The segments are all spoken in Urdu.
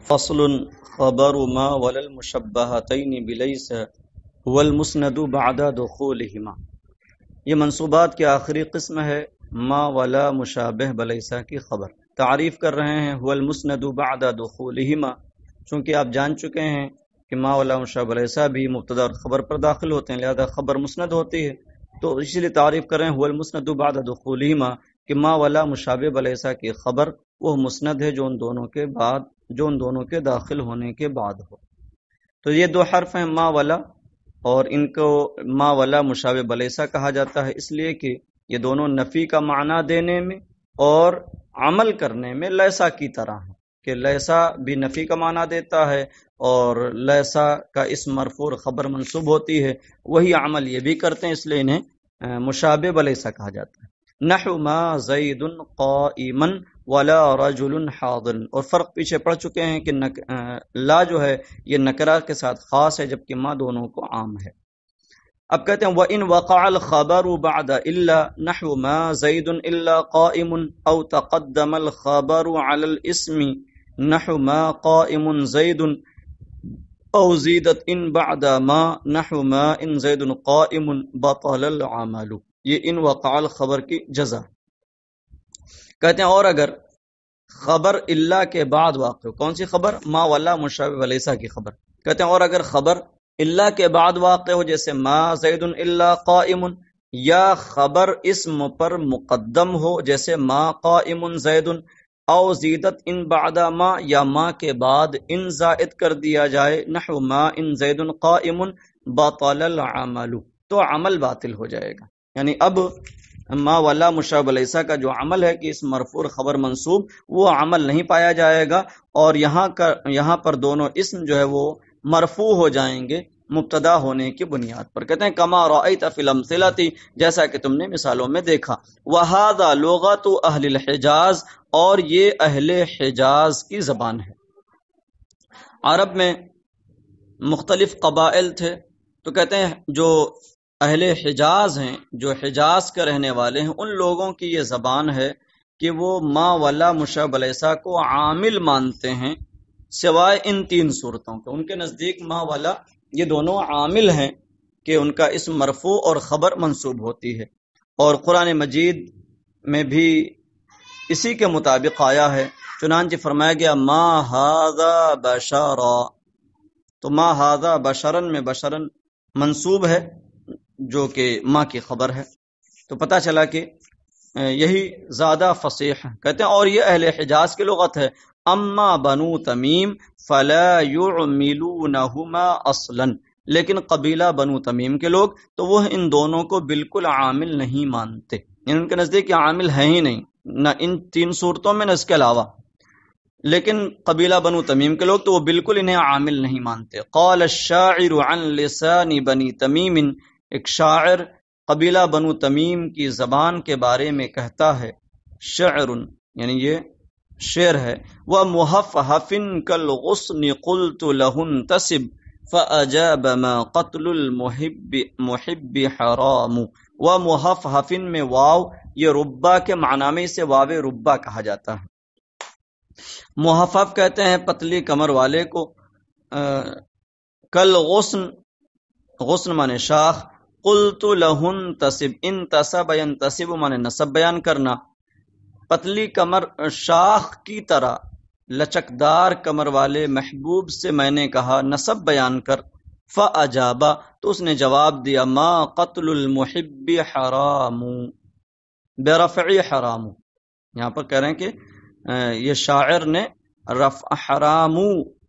فصل خبر ما ولا المشبہتین بلیس هو المسند بعد دخولہما. یہ منصوبات کی آخری قسم ہے ما ولا مشابہ بلیسا کی خبر. تعریف کر رہے ہیں هو المسند بعد دخولہما، چونکہ آپ جان چکے ہیں کہ ما ولا مشابہ بلیسا بھی مبتدا اور خبر پر داخل ہوتے ہیں، لہذا خبر مسند ہوتی ہے. تو اسی لیے تعریف کر رہے ہیں هو المسند بعد دخولہما کہ ما ولا مشابہ بلیسا کی خبر وہ مسند ہے جو ان دونوں کے داخل ہونے کے بعد ہو. تو یہ دو حرف ہیں ما ولا، اور ان کو ما ولا مشابہ بلیسا کہا جاتا ہے اس لیے کہ یہ دونوں نفی کا معنی دینے میں اور عمل کرنے میں لیسا کی طرح ہیں، کہ لیسا بھی نفی کا معنی دیتا ہے اور لیسا کا اسم مرفوع خبر منصوب ہوتی ہے، وہی عمل یہ بھی کرتے ہیں، اس لیے انہیں مشابہ بلیسا کہا جاتا ہے. نحو ما زید قائما ولا رجل حاضر، اور فرق پیچھے پڑ چکے ہیں کہ لا جو ہے یہ نکرہ کے ساتھ خاص ہے جبکہ ما دونوں کو عام ہے. اب کہتے ہیں وَإِنْ وَقَعَ الْخَبَرُ بَعْدَ إِلَّا نَحْوُ مَا زَيْدٌ إِلَّا قَائِمٌ أَوْ تَقَدَّمَ الْخَبَرُ عَلَى الْإِسْمِ نَحْوُ مَا قَائِمٌ زَيْدٌ أَوْ زِيدَتْ إِنْ بَعْدَ مَا نَحْوُ مَا إِنْ زَيْدٌ قَائِمٌ بَطَلَ الْعَمَلُ. یہ ان وقع الخبر کی جزا. کہتے ہیں اور اگر خبر اللہ کے بعد واقع ہو، کون سی خبر؟ ما ولا مشابہ بلیسا کی خبر. کہتے ہیں اور اگر خبر اللہ کے بعد واقع ہو جیسے ما زید الا قائم، یا خبر اسم پر مقدم ہو جیسے ما قائم زید، او زیدت ان بعد ما، یا ما کے بعد ان زائد کر دیا جائے نحو ما ان زید قائم بطل العمل، تو عمل باطل ہو جائے گا. یعنی اب ما ولا مشابہ بلیسا کا جو عمل ہے کہ اس مرفوع خبر منصوب، وہ عمل نہیں پایا جائے گا، اور یہاں پر دونوں اسم جو ہے وہ مرفوع ہو جائیں گے مبتدا ہونے کی بنیاد پر. کہتے ہیں کما رأیت فی الامثلۃ، جیسا کہ تم نے مثالوں میں دیکھا. وہذا لغت اہل الحجاز، اور یہ اہل حجاز کی زبان ہے. عرب میں مختلف قبائل تھے، تو کہتے ہیں جو اہل حجاز ہیں، جو حجاز کے رہنے والے ہیں، ان لوگوں کی یہ زبان ہے کہ وہ ما ولا مشابہ بلیسا کو عامل مانتے ہیں سوائے ان تین صورتوں کے. ان کے نزدیک ما ولا یہ دونوں عامل ہیں کہ ان کا اسم مرفوع اور خبر منصوب ہوتی ہے، اور قرآن مجید میں بھی اسی کے مطابق آیا ہے. چنانچہ فرمایا گیا ما ھذا بشرا، تو ما ھذا بشرن میں بشرن منصوب ہے جو کہ ماں کی خبر ہے. تو پتہ چلا کہ یہی زیادہ فصیح ہے. کہتے ہیں اور یہ اہل حجاز کی لغت ہے. اما بنو تمیم فلا يعملونہما اصلا، لیکن قبیلہ بنو تمیم کے لوگ تو وہ ان دونوں کو بالکل عامل نہیں مانتے، ان کے نزدیک یہ عامل ہے ہی نہیں، نہ ان تین صورتوں میں نہ اس کے علاوہ. لیکن قبیلہ بنو تمیم کے لوگ تو وہ بالکل انہیں عامل نہیں مانتے. قال الشاعر عن لسان بنی تمیم، ایک شاعر قبیلہ بنو تمیم کی زبان کے بارے میں کہتا ہے، شعر یعنی یہ شعر ہے. وَمُحَفْحَفٍ كَالْغُصْنِ قُلْتُ لَهُ انْتَسِبْ فَأَجَابَ مَا قَتْلُ الْمُحِبِّ حَرَامُ. وَمُحَفْحَفٍ میں واو یہ ربا کے معنی میں اسے واو ربا کہا جاتا ہے. محفف کہتے ہیں پتلی کمر والے کو. کالغصن، غصن مانے شاخ. قلت له انتسب، انتسب ینتسب مانے نسب بیان کرنا. پتلی کمر شاخ کی طرح لچکدار کمر والے محبوب سے میں نے کہا نسب بیان کر. فاجابا، تو اس نے جواب دیا ما قتل المحب حرام، برفع حرام. یہاں پر کہہ رہے ہیں کہ یہ شاعر نے حرام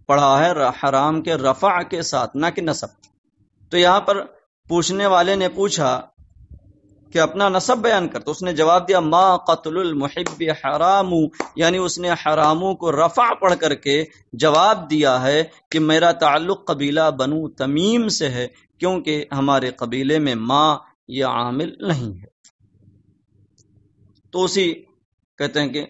پڑھا ہے حرام کے رفع کے ساتھ، نہ کہ نسب. تو یہاں پر پوچھنے والے نے پوچھا کہ اپنا نسب بیان کر، تو اس نے جواب دیا ما قتل المحب حرام، یعنی اس نے حراموں کو رفع پڑھ کر کے جواب دیا ہے کہ میرا تعلق قبیلہ بنو تمیم سے ہے، کیونکہ ہمارے قبیلے میں ما یہ عامل نہیں ہے. تو اسی کہتے ہیں کہ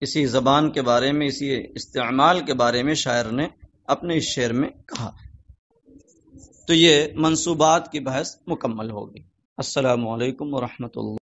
اسی زبان کے بارے میں، اسی استعمال کے بارے میں شاعر نے اپنے اس شعر میں کہا. تو یہ منصوبات کی بحث مکمل ہوگی. السلام علیکم ورحمۃ اللہ.